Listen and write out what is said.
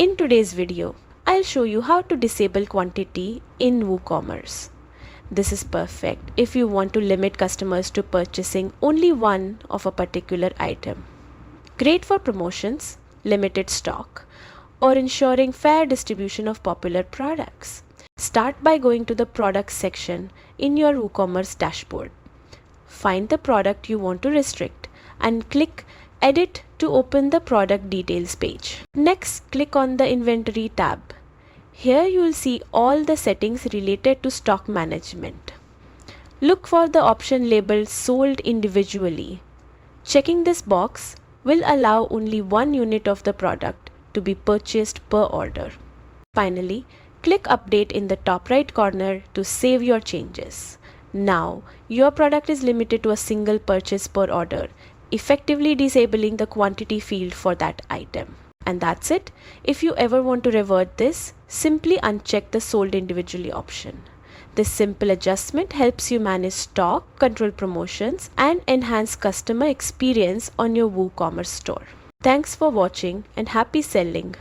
In today's video, I'll show you how to disable quantity in WooCommerce. This is perfect if you want to limit customers to purchasing only one of a particular item. Great for promotions, limited stock, or ensuring fair distribution of popular products. Start by going to the Products section in your WooCommerce dashboard. Find the product you want to restrict and click Edit to open the product details page. Next, click on the Inventory tab. Here you will see all the settings related to stock management. Look for the option labeled Sold Individually. Checking this box will allow only one unit of the product to be purchased per order. Finally, click Update in the top right corner to save your changes. Now, your product is limited to a single purchase per order, effectively disabling the quantity field for that item. And that's it. If you ever want to revert this, simply uncheck the Sold Individually option. This simple adjustment helps you manage stock, control promotions, and enhance customer experience on your WooCommerce store. Thanks for watching and happy selling.